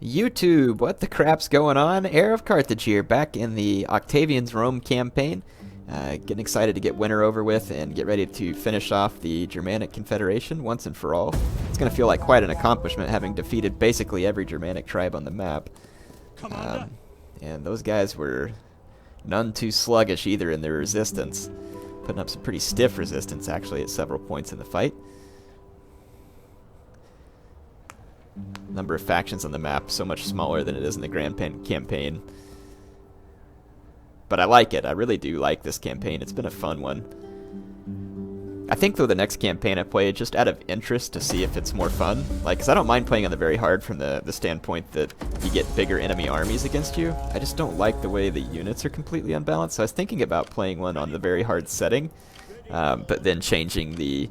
YouTube, what the crap's going on? HeirofCarthage here, back in the Octavian's Rome campaign. Getting excited to get winter over with and get ready to finish off the Germanic Confederation once and for all. It's going to feel like quite an accomplishment, having defeated basically every Germanic tribe on the map. And those guys were none too sluggish either in their resistance. Putting up some pretty stiff resistance, actually, at several points in the fight. Number of factions on the map so much smaller than it is in the Grand campaign. But I like it. I really do like this campaign. It's been a fun one. I think, though, the next campaign I play, just out of interest to see if it's more fun. Like, because I don't mind playing on the very hard from the standpoint that you get bigger enemy armies against you. I just don't like the way the units are completely unbalanced. So I was thinking about playing one on the very hard setting, but then changing the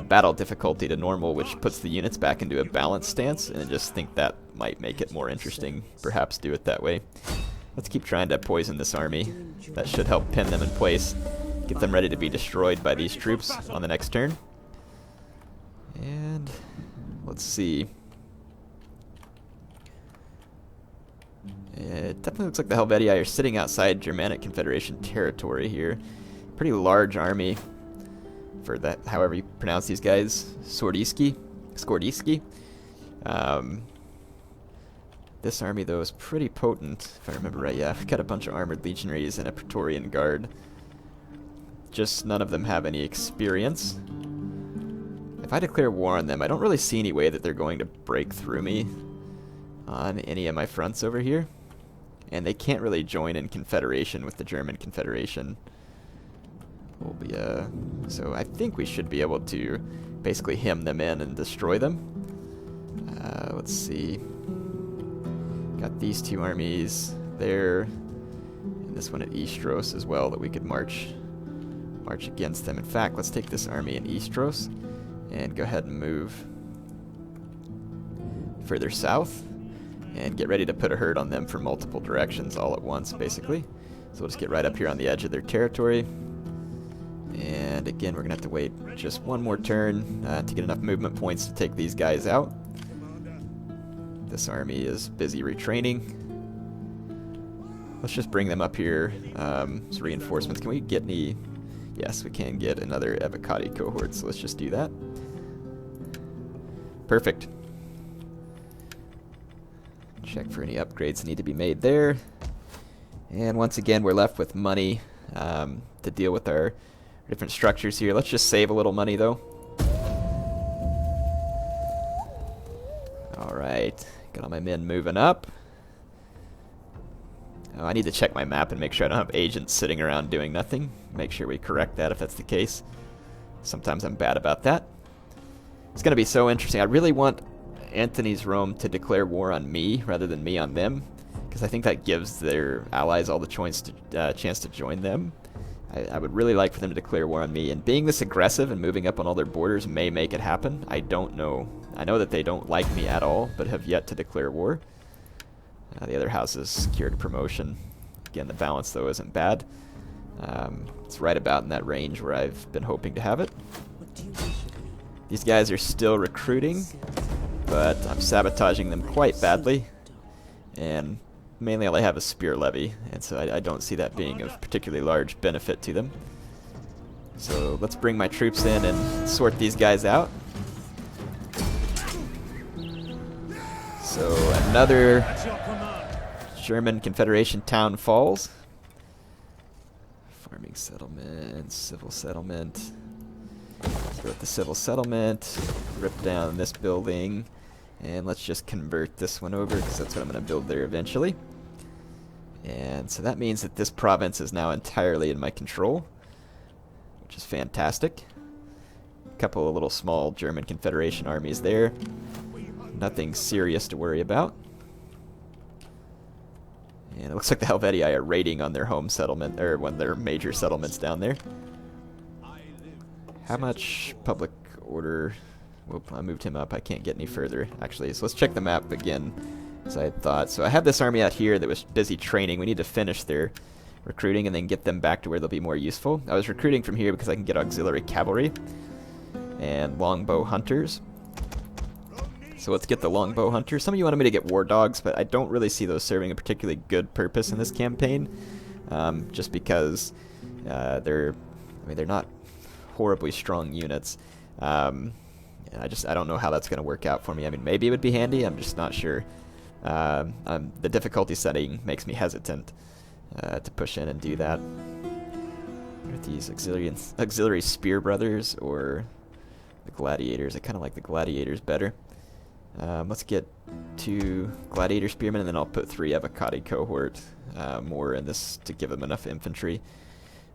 battle difficulty to normal, which puts the units back into a balanced stance, and I just think that might make it more interesting. Perhaps do it that way. Let's keep trying to poison this army. That should help pin them in place, get them ready to be destroyed by these troops on the next turn. And let's see. It definitely looks like the Helvetii are sitting outside Germanic Confederation territory here. Pretty large army for that, however you pronounce these guys. Scordiscii. This army, though, is pretty potent, if I remember right. Yeah, we've got a bunch of armored legionaries and a Praetorian guard. Just none of them have any experience. If I declare war on them, I don't really see any way that they're going to break through me on any of my fronts over here. And they can't really join in confederation with the German Confederation. So I think we should be able to basically hem them in and destroy them. Let's see. Got these two armies there, and this one at Istros as well that we could march against them. In fact, let's take this army in Istros and go ahead and move further south and get ready to put a herd on them from multiple directions all at once, basically. So we'll just get right up here on the edge of their territory. And again, we're going to have to wait just one more turn to get enough movement points to take these guys out. This army is busy retraining. Let's just bring them up here as reinforcements. Can we get any? Yes, we can get another Evocati cohort, so let's just do that. Perfect. Check for any upgrades that need to be made there. And once again, we're left with money to deal with our different structures here. Let's just save a little money, though. Alright, got all my men moving up. Oh, I need to check my map and make sure I don't have agents sitting around doing nothing. Make sure we correct that if that's the case. Sometimes I'm bad about that. It's going to be so interesting. I really want Antony's Rome to declare war on me rather than me on them, because I think that gives their allies all the chance to join them. I would really like for them to declare war on me, and being this aggressive and moving up on all their borders may make it happen. I don't know. I know that they don't like me at all, but have yet to declare war. The other houses secured a promotion. Again, the balance, though, isn't bad. It's right about in that range where I've been hoping to have it. These guys are still recruiting, but I'm sabotaging them quite badly. And mainly all I have is spear levy, and so I don't see that being of particularly large benefit to them. So let's bring my troops in and sort these guys out. So another German Confederation town falls. Farming settlement, civil settlement. Let's go with the civil settlement, rip down this building, and let's just convert this one over because that's what I'm going to build there eventually. And so that means that this province is now entirely in my control, which is fantastic. A couple of little small German Confederation armies there. Nothing serious to worry about. And it looks like the Helvetii are raiding on their home settlement, or one of their major settlements down there. How much public order? Whoop, I moved him up. I can't get any further, actually. So let's check the map again, as I had thought. So I have this army out here that was busy training. We need to finish their recruiting and then get them back to where they'll be more useful. I was recruiting from here because I can get auxiliary cavalry and longbow hunters. So let's get the longbow hunter. Some of you wanted me to get war dogs, but I don't really see those serving a particularly good purpose in this campaign. Just because they're not horribly strong units. I don't know how that's going to work out for me. I mean, maybe it would be handy. I'm just not sure. The difficulty setting makes me hesitant to push in and do that. Are these auxiliary spear brothers or the gladiators? I kind of like the gladiators better. Let's get 2 gladiator spearmen, and then I'll put 3 avocado cohort more in this to give them enough infantry.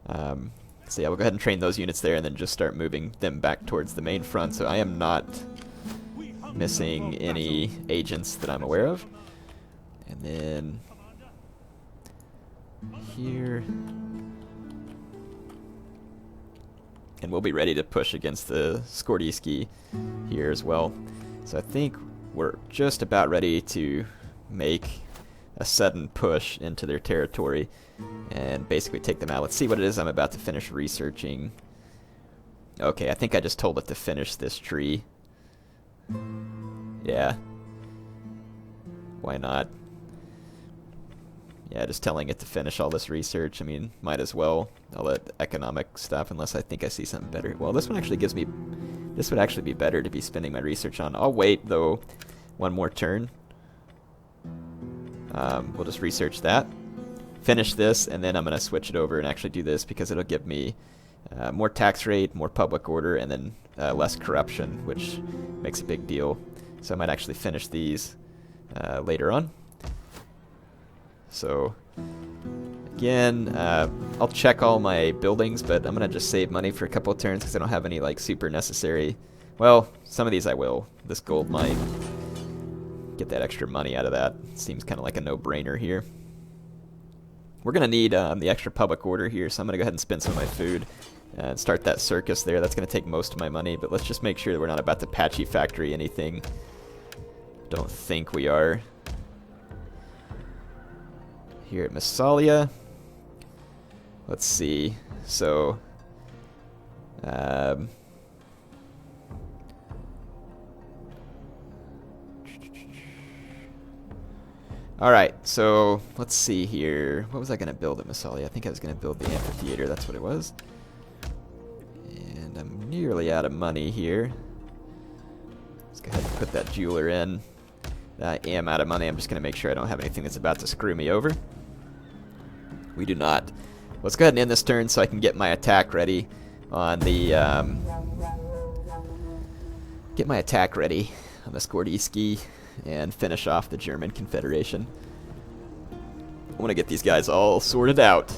So yeah, we'll go ahead and train those units there, and then just start moving them back towards the main front. So I am not missing any agents that I'm aware of. And then here, and we'll be ready to push against the Scordiscii here as well. So I think we're just about ready to make a sudden push into their territory and basically take them out. Let's see what it is I'm about to finish researching. Okay, I think I just told it to finish this tree. Yeah. Why not? Yeah, just telling it to finish all this research. I mean, might as well. All that economic stuff, unless I think I see something better. Well, this one actually gives me... This would actually be better to be spending my research on. I'll wait, though, one more turn. We'll just research that. Finish this, and then I'm going to switch it over and actually do this because it'll give me more tax rate, more public order, and then less corruption, which makes a big deal. So I might actually finish these later on. So again, I'll check all my buildings, but I'm going to just save money for a couple of turns because I don't have any like super necessary. Well, some of these I will. This gold mine, get that extra money out of that. Seems kind of like a no-brainer here. We're going to need the extra public order here, so I'm going to go ahead and spend some of my food and start that circus there. That's going to take most of my money, but let's just make sure that we're not about to patchy factory anything. Don't think we are. Here at Massalia, let's see. So, alright, so let's see here. What was I going to build at Massalia? I think I was going to build the amphitheater. That's what it was. And I'm nearly out of money here. Let's go ahead and put that jeweler in. I am out of money. I'm just going to make sure I don't have anything that's about to screw me over. We do not. Let's go ahead and end this turn so I can get my attack ready on the Scordiscii and finish off the German Confederation. I want to get these guys all sorted out.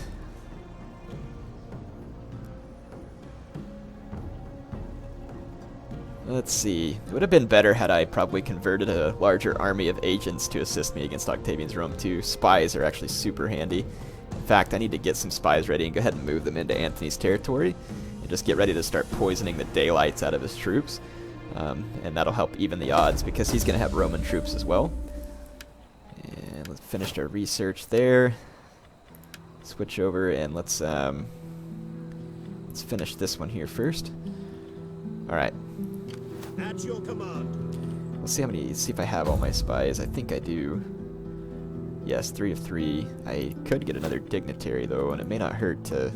Let's see. It would have been better had I probably converted a larger army of agents to assist me against Octavian's Rome too. Spies are actually super handy. In fact, I need to get some spies ready and go ahead and move them into Antony's territory and just get ready to start poisoning the daylights out of his troops. And that'll help even the odds because he's going to have Roman troops as well. And let's finish our research there. Switch over and let's finish this one here first. All right. At your command. Let's see how many. See if I have all my spies. I think I do. Yes, 3 of 3. I could get another dignitary though, and it may not hurt to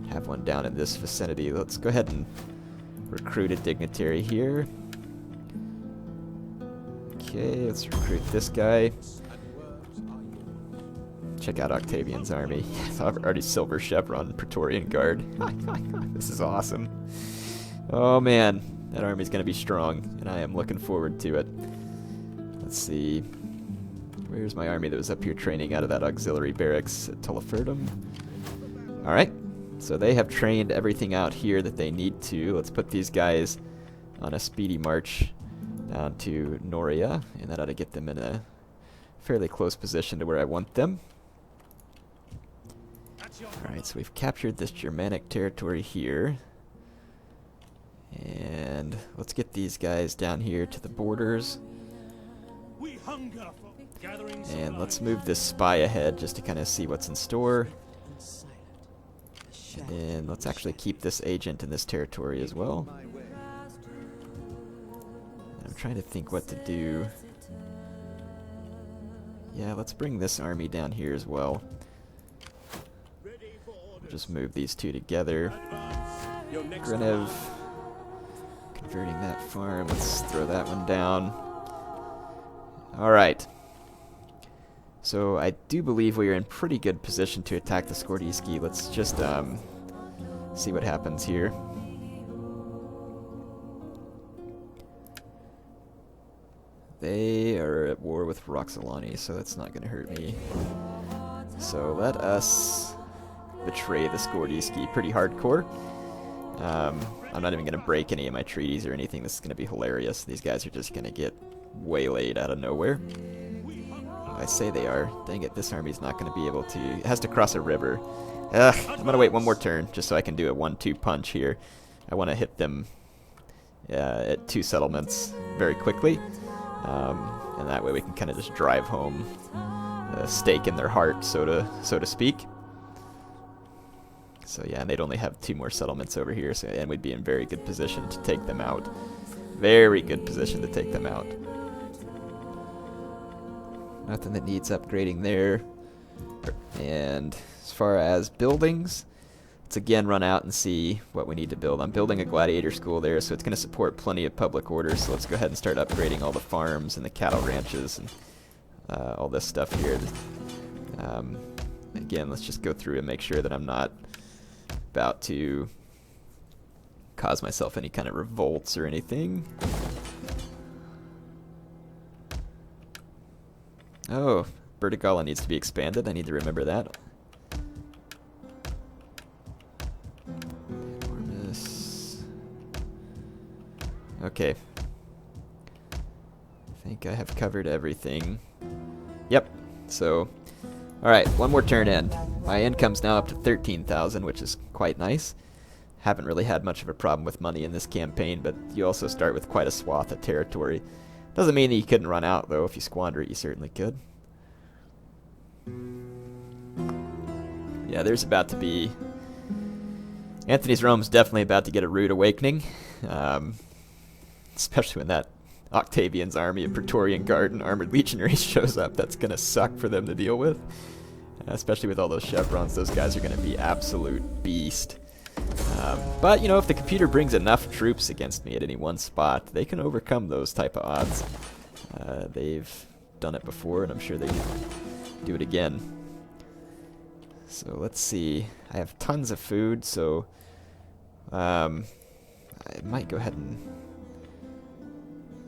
have one down in this vicinity. Let's go ahead and recruit a dignitary here. Okay, let's recruit this guy. Check out Octavian's army. I've already Silver Chevron Praetorian Guard. This is awesome. Oh man, that army's going to be strong, and I am looking forward to it. Let's see. Where's my army that was up here training out of that auxiliary barracks at Tuliferdum? Alright, so they have trained everything out here that they need to. Let's put these guys on a speedy march down to Noria, and that ought to get them in a fairly close position to where I want them. Alright, so we've captured this Germanic territory here. And let's get these guys down here to the borders. And let's move this spy ahead just to kind of see what's in store. And let's actually keep this agent in this territory as well. I'm I'm trying to think what to do. Yeah, let's bring this army down here as well. We'll just move these two together. Grenev converting that farm. Let's throw that one down. Alright. So I do believe we are in pretty good position to attack the Scordiscii. Let's just see what happens here. They are at war with Roxolani, so that's not going to hurt me. So let us betray the Scordiscii pretty hardcore. I'm not even going to break any of my treaties or anything. This is going to be hilarious. These guys are just going to get waylaid out of nowhere. I say they are. Dang it, this army's not going to be able to... It has to cross a river. Ugh, I'm going to wait one more turn just so I can do a 1-2 punch here. I want to hit them at 2 settlements very quickly. And that way we can kind of just drive home a stake in their heart, so to speak. So yeah, and they'd only have 2 more settlements over here, so, and we'd be in very good position to take them out. Very good position to take them out. Nothing that needs upgrading there. And as far as buildings, let's again run out and see what we need to build. I'm building a gladiator school there, so it's going to support plenty of public order, so let's go ahead and start upgrading all the farms and the cattle ranches and all this stuff here. Again, let's just go through and make sure that I'm not about to cause myself any kind of revolts or anything. Oh, Bertigala needs to be expanded. I need to remember that. Enormous. Okay. I think I have covered everything. Yep. So, alright, one more turn in. My income's now up to 13,000, which is quite nice. Haven't really had much of a problem with money in this campaign, but you also start with quite a swath of territory. Doesn't mean that you couldn't run out, though. If you squander it, you certainly could. Yeah, there's about to be... Antony's Rome's definitely about to get a rude awakening. Especially when that Octavian's army of Praetorian Guard and Armored Legionaries shows up. That's going to suck for them to deal with. Especially with all those chevrons, those guys are going to be absolute beast. But, you know, if the computer brings enough troops against me at any one spot, they can overcome those type of odds. They've done it before, and I'm sure they can do it again. So let's see. I have tons of food, so I might go ahead and...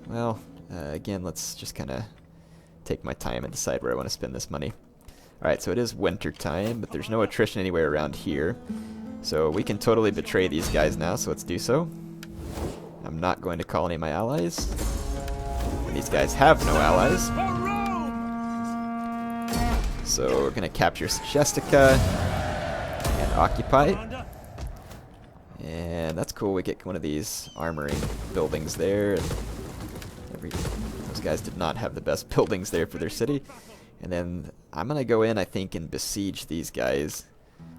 Well, again, let's just kind of take my time and decide where I want to spend this money. Alright, so it is winter time, but there's no attrition anywhere around here. So we can totally betray these guys now, so let's do so. I'm not going to call any of my allies. And these guys have no allies. So we're going to capture Scordiscii and occupy it. And that's cool, we get one of these armoring buildings there. Those guys did not have the best buildings there for their city. And then I'm going to go in, I think, and besiege these guys.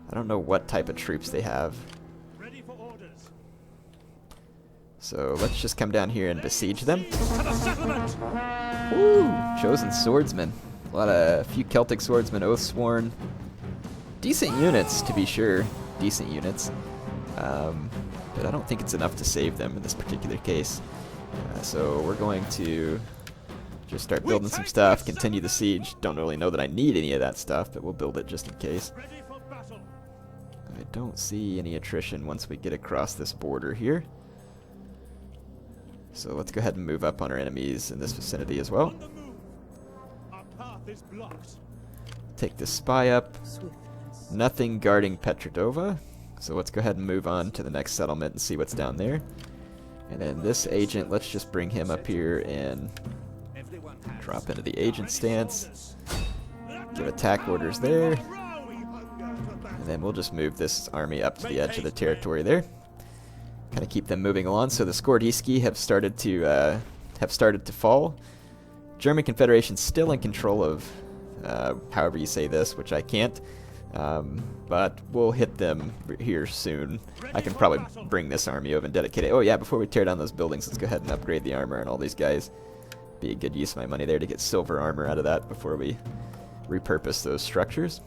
I don't know what type of troops they have. Ready for orders. So let's just come down here and besiege them. Woo! Chosen swordsmen. A few Celtic swordsmen, Oathsworn. Decent units, to be sure. Decent units. But I don't think it's enough to save them in this particular case. So we're going to just start building some stuff, continue the siege. Don't really know that I need any of that stuff, but we'll build it just in case. I don't see any attrition once we get across this border here. So let's go ahead and move up on our enemies in this vicinity as well. Take this spy up. Nothing guarding Petrodova. So let's go ahead and move on to the next settlement and see what's down there. And then this agent, let's just bring him up here and drop into the agent stance. Give attack orders there. And then we'll just move this army up to the edge of the territory there. Kind of keep them moving along. So the Scordiscii have started to fall. German Confederation still in control of, however you say this, which I can't. But we'll hit them here soon. I can probably bring this army over and dedicate it. Oh yeah, before we tear down those buildings, let's go ahead and upgrade the armor on all these guys. Be a good use of my money there to get silver armor out of that before we repurpose those structures.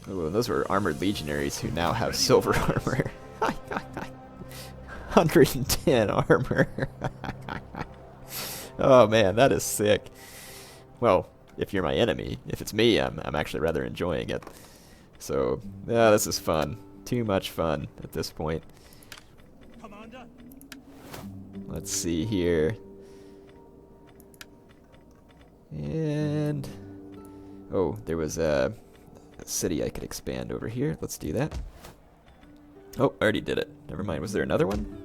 Oh, those were armored legionaries who now have silver armor. 110 armor. Oh man, that is sick. Well, if you're my enemy. If it's me, I'm actually rather enjoying it. So, yeah, this is fun. Too much fun at this point. Commander. Let's see here. And... oh, there was a city I could expand over here. Let's do that. Oh, I already did it. Never mind. Was there another one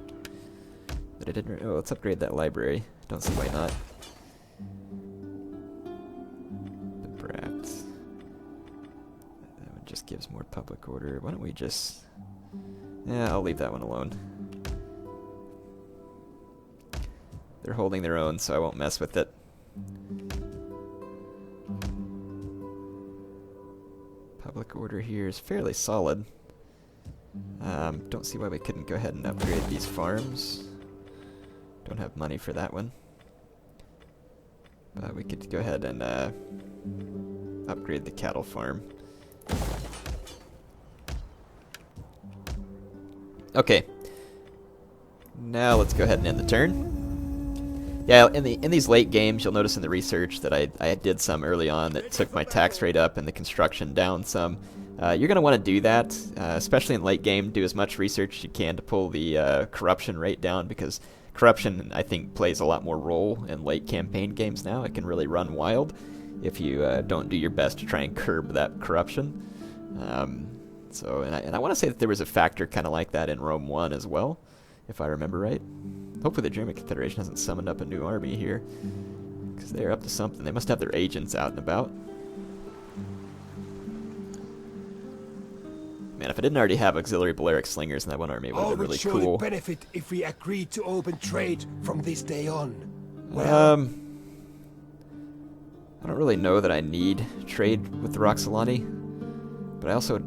that I didn't... oh, let's upgrade that library. Don't see why not. Just gives more public order. Why don't we just... yeah, I'll leave that one alone. They're holding their own, so I won't mess with it. Public order here is fairly solid. Don't see why we couldn't go ahead and upgrade these farms. Don't have money for that one. But we could go ahead and upgrade the cattle farm. Okay. Now let's go ahead and end the turn. Yeah, in these late games, you'll notice in the research that I did some early on that took my tax rate up and the construction down some. You're going to want to do that, especially in late game. Do as much research as you can to pull the corruption rate down, because corruption, I think, plays a lot more role in late campaign games now. It can really run wild if you don't do your best to try and curb that corruption. And I want to say that there was a factor kind of like that in Rome 1 as well, if I remember right. Hopefully the German Confederation hasn't summoned up a new army here, because they're up to something. They must have their agents out and about. Man, if I didn't already have auxiliary Balearic slingers in that one army, it would have been really cool. All would surely benefit if we agreed to open trade from this day on. Well, I don't really know that I need trade with the Roxolani, but I also...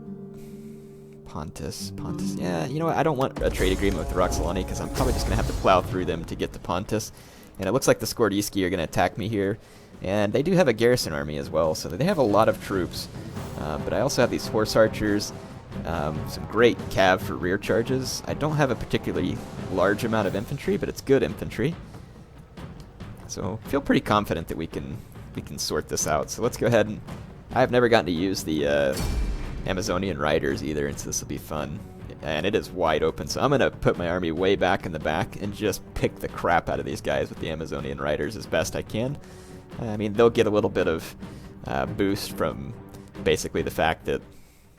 Pontus, yeah, you know what, I don't want a trade agreement with the Roxolani, because I'm probably just going to have to plow through them to get to Pontus, and it looks like the Scordiscii are going to attack me here, and they do have a garrison army as well, so they have a lot of troops, but I also have these horse archers, some great cav for rear charges. I don't have a particularly large amount of infantry, but it's good infantry, so I feel pretty confident that we can sort this out. So let's go ahead and... I've never gotten to use the Amazonian riders either, and so this will be fun. And it is wide open, so I'm going to put my army way back in the back and just pick the crap out of these guys with the Amazonian riders as best I can. I mean, they'll get a little bit of boost from basically the fact that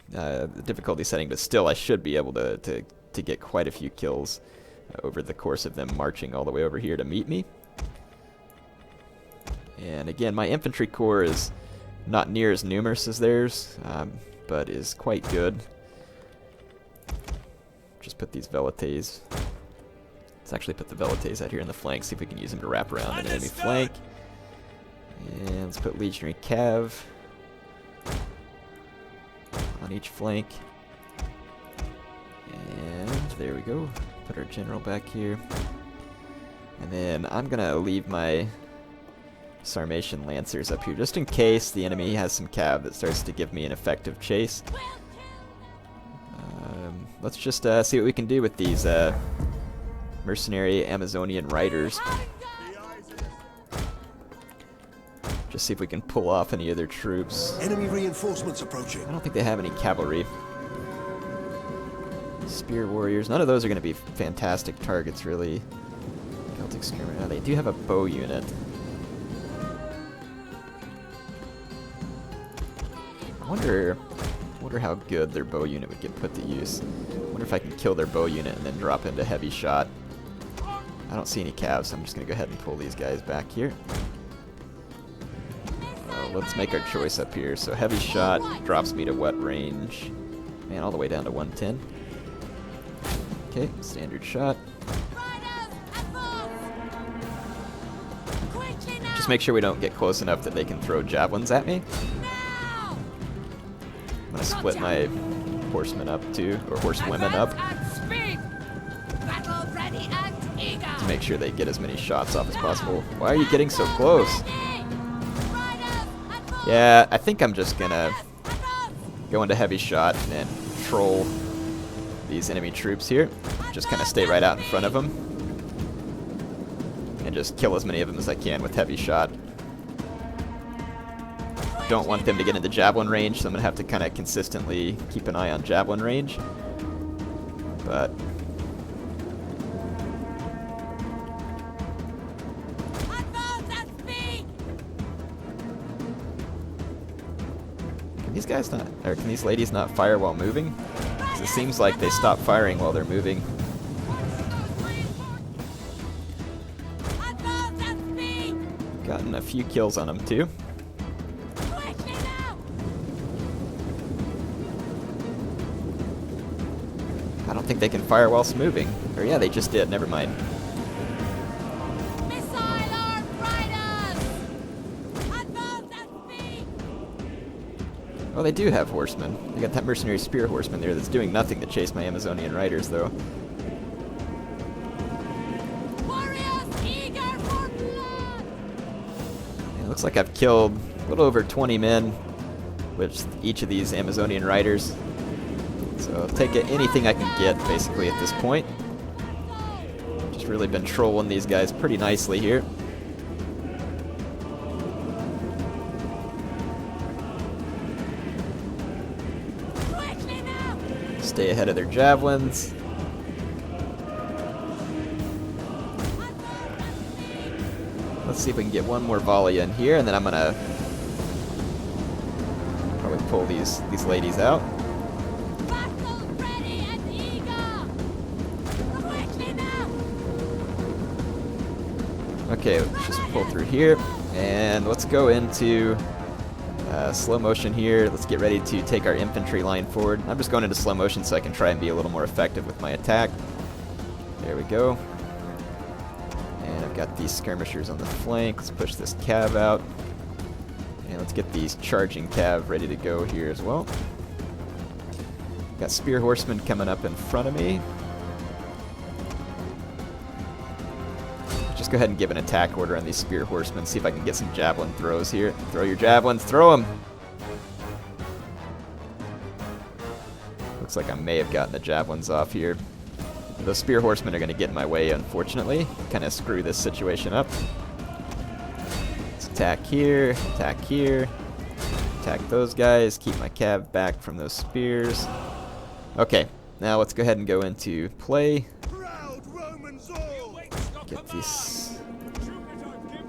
the difficulty setting, but still I should be able to get quite a few kills over the course of them marching all the way over here to meet me. And again, my infantry corps is not near as numerous as theirs, but is quite good. Just put these velites. Let's actually put the velites out here in the flank, see if we can use them to wrap around an enemy flank. And let's put legionary cav on each flank. And there we go. Put our general back here. And then I'm gonna leave my Sarmatian Lancers up here, just in case the enemy has some cav that starts to give me an effective chase. Let's just see what we can do with these mercenary Amazonian riders. Just see if we can pull off any of their troops. Enemy reinforcements approaching. I don't think they have any cavalry. Spear warriors. None of those are going to be fantastic targets, really. Celtic skirmish. Oh, they do have a bow unit. I wonder how good their bow unit would get put to use. I wonder if I can kill their bow unit and then drop into heavy shot. I don't see any calves, so I'm just going to go ahead and pull these guys back here. Let's make our choice up here. So heavy shot drops me to what range? Man, all the way down to 110. Okay, standard shot. Just make sure we don't get close enough that they can throw javelins at me. to split my horsemen up too, or horsewomen up, to make sure they get as many shots off as possible. Why are you getting so close? Yeah, I think I'm just gonna go into heavy shot and troll these enemy troops here. Just kind of stay right out in front of them and just kill as many of them as I can with heavy shot. Don't want them to get into javelin range, so I'm gonna have to kind of consistently keep an eye on javelin range. But can these guys not, or can these ladies not fire while moving? 'Cause it seems like they stop firing while they're moving. Gotten a few kills on them too. I don't think they can fire whilst moving. Or yeah, they just did. Never mind. Oh, they do have horsemen. They got that mercenary spear horseman there that's doing nothing to chase my Amazonian riders, though. It looks like I've killed a little over 20 men with each of these Amazonian riders. So I'll take anything I can get, basically, at this point. Just really been trolling these guys pretty nicely here. Stay ahead of their javelins. Let's see if we can get one more volley in here, and then I'm gonna probably pull these ladies out. Okay, let's just pull through here, and let's go into slow motion here. Let's get ready to take our infantry line forward. I'm just going into slow motion so I can try and be a little more effective with my attack. There we go. And I've got these skirmishers on the flank. Let's push this cav out. And let's get these charging cav ready to go here as well. Got spear horsemen coming up in front of me. Just go ahead and give an attack order on these spear horsemen. See if I can get some javelin throws here. Throw your javelins, throw them! Looks like I may have gotten the javelins off here. Those spear horsemen are going to get in my way, unfortunately. Kind of screw this situation up. Let's attack here, attack here. Attack those guys, keep my cav back from those spears. Okay, now let's go ahead and go into play. Get this.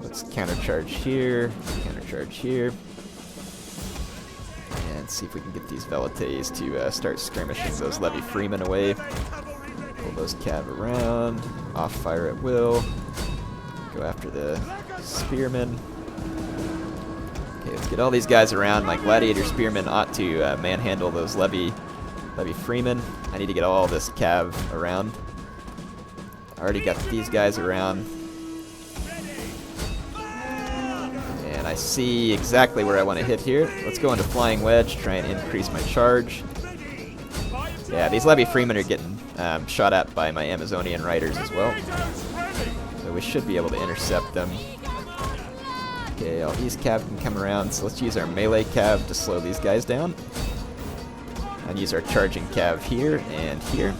Let's countercharge here, countercharge here. And see if we can get these velites to start skirmishing those levy freemen away. Pull those cav around, off fire at will. Go after the spearmen. Okay, let's get all these guys around. My gladiator spearmen ought to manhandle those levy freemen. I need to get all this cav around. I already got these guys around. And I see exactly where I want to hit here. Let's go into flying wedge, try and increase my charge. Yeah, these levy freemen are getting shot at by my Amazonian riders as well. So we should be able to intercept them. Okay, all these cav can come around, so let's use our melee cav to slow these guys down. And use our charging cav here and here.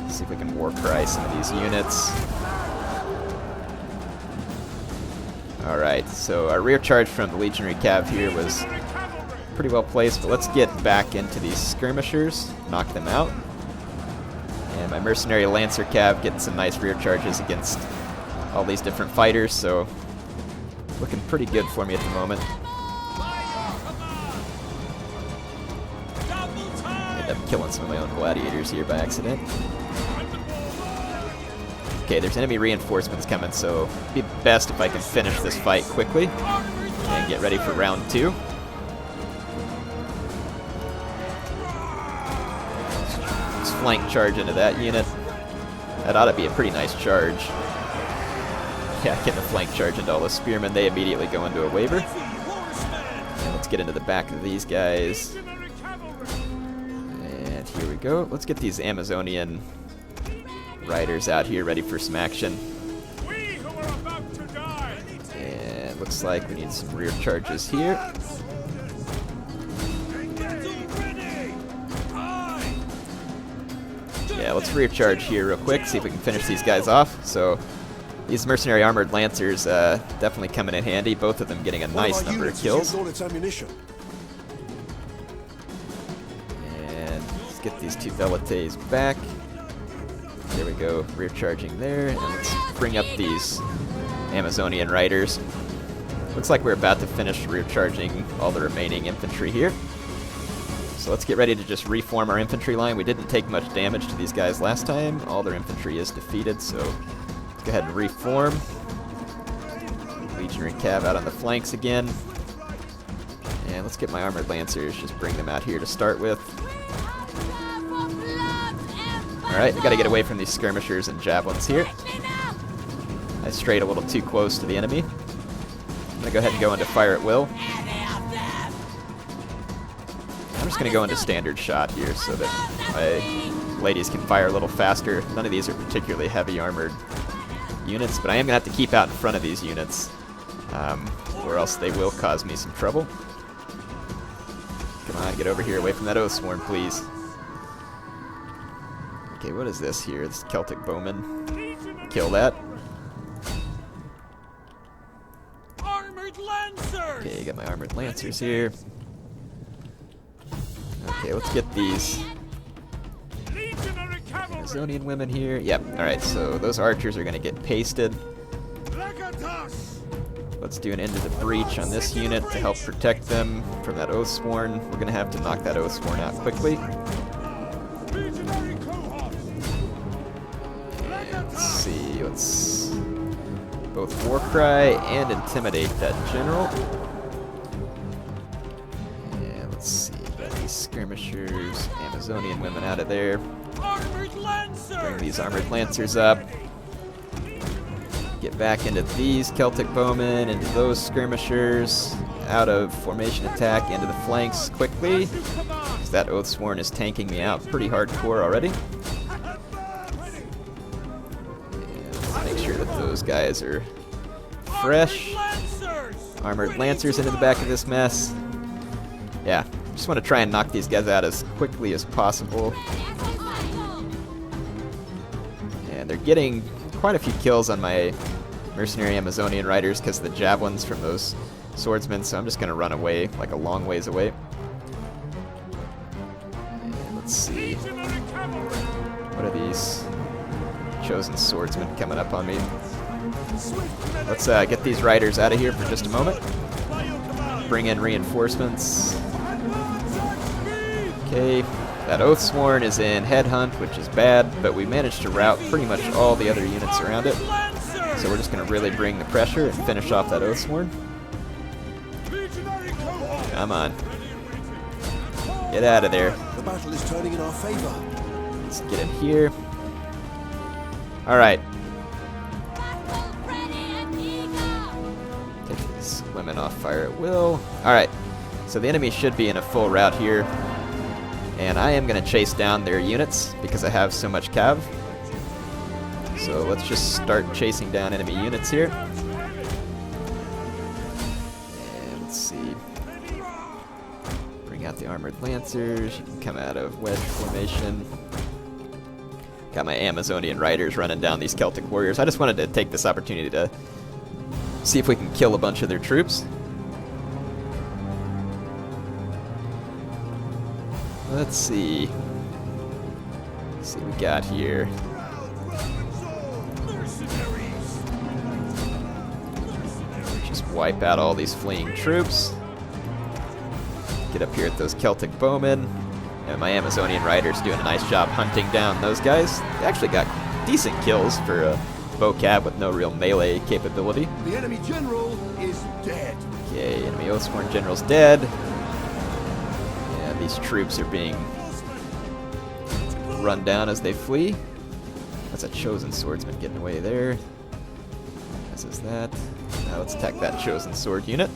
See if we can war cry some of these units. Alright, so our rear charge from the legionary cav here was pretty well placed, but let's get back into these skirmishers, knock them out. And my mercenary lancer cav getting some nice rear charges against all these different fighters, so looking pretty good for me at the moment. End up killing some of my own gladiators here by accident. Okay, there's enemy reinforcements coming, so it'd be best if I can finish this fight quickly and get ready for round 2. Let's flank charge into that unit. That ought to be a pretty nice charge. Yeah, getting a flank charge into all the spearmen. They immediately go into a waver. And let's get into the back of these guys. And here we go. Let's get these Amazonian riders out here ready for some action. And looks like we need some rear charges here. Yeah, let's rear charge here real quick, see if we can finish these guys off. So these mercenary armored lancers definitely coming in handy, both of them getting a nice number of kills. And let's get these two velites back. There we go, rear charging there. And let's bring up these Amazonian riders. Looks like we're about to finish rear charging all the remaining infantry here. So let's get ready to just reform our infantry line. We didn't take much damage to these guys last time. All their infantry is defeated, so let's go ahead and reform. Legionary cav out on the flanks again. And let's get my armored lancers, just bring them out here to start with. Alright, we gotta get away from these skirmishers and javelins here. I strayed a little too close to the enemy. I'm gonna go ahead and go into fire at will. I'm just going to go into standard shot here so that my ladies can fire a little faster. None of these are particularly heavy armored units, but I am going to have to keep out in front of these units, or else they will cause me some trouble. Come on, get over here, away from that Oathsworn, please. Okay, what is this here? This Celtic bowman. Kill that. Okay, got my armored lancers here. Okay, let's get these Amazonian women here. Yep, alright, so those archers are going to get pasted. Let's do an into the breach on this unit to help protect them from that Oathsworn. We're going to have to knock that Oathsworn out quickly. And let's see, let's both Warcry and Intimidate that general. And let's see. Skirmishers, Amazonian women out of there. Bring these armored lancers up. Get back into these Celtic bowmen, into those skirmishers. Out of formation attack, into the flanks quickly. Because that Oathsworn is tanking me out pretty hardcore already. And let's make sure that those guys are fresh. Armored lancers into the back of this mess. Yeah. Just want to try and knock these guys out as quickly as possible. And they're getting quite a few kills on my mercenary Amazonian riders because of the javelins from those swordsmen, so I'm just going to run away, like a long ways away. And let's see. What are these chosen swordsmen coming up on me? Let's get these riders out of here for just a moment. Bring in reinforcements. Okay, that Oathsworn is in Headhunt, which is bad, but we managed to rout pretty much all the other units around it. So we're just going to really bring the pressure and finish off that Oathsworn. Come on. Get out of there. The battle is turning in our favor. Let's get in here. Alright. Take these women off fire at will. Alright, so the enemy should be in a full rout here. And I am going to chase down their units because I have so much cav. So let's just start chasing down enemy units here. And let's see. Bring out the armored lancers. You can come out of wedge formation. Got my Amazonian riders running down these Celtic warriors. I just wanted to take this opportunity to see if we can kill a bunch of their troops. Let's see. Let's see what we got here. Just wipe out all these fleeing troops. Get up here at those Celtic bowmen. And my Amazonian riders doing a nice job hunting down those guys. They actually got decent kills for a bow cav with no real melee capability. The enemy general is dead. Okay, enemy Oathsworn general's dead. These troops are being run down as they flee. That's a chosen swordsman getting away there. As is that. Now let's attack that chosen sword unit.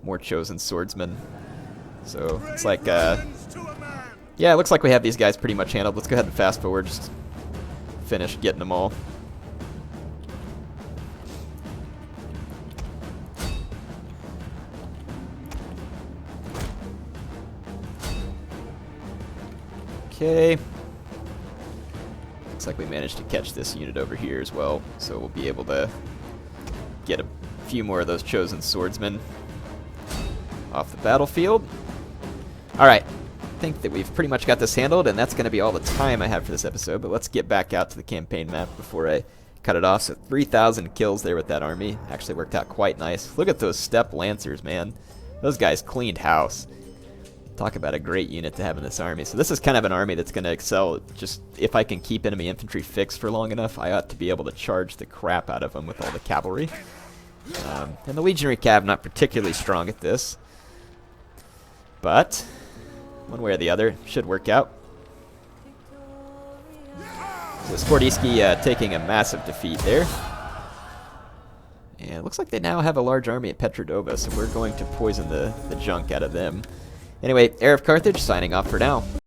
more chosen swordsmen. So it's like, yeah, it looks like we have these guys pretty much handled. Let's go ahead and fast forward, just finish getting them all. Okay. Looks like we managed to catch this unit over here as well, so we'll be able to get a few more of those chosen swordsmen off the battlefield. Alright, I think that we've pretty much got this handled, and that's going to be all the time I have for this episode, but let's get back out to the campaign map before I cut it off. So 3,000 kills there with that army. Actually worked out quite nice. Look at those steppe lancers, man. Those guys cleaned house. Talk about a great unit to have in this army. So this is kind of an army that's going to excel. Just if I can keep enemy infantry fixed for long enough, I ought to be able to charge the crap out of them with all the cavalry. And the legionary cav not particularly strong at this, but one way or the other should work out. So Scordiscii taking a massive defeat there. And it looks like they now have a large army at Petrodova, so we're going to poison the junk out of them. Anyway, HeirofCarthage signing off for now.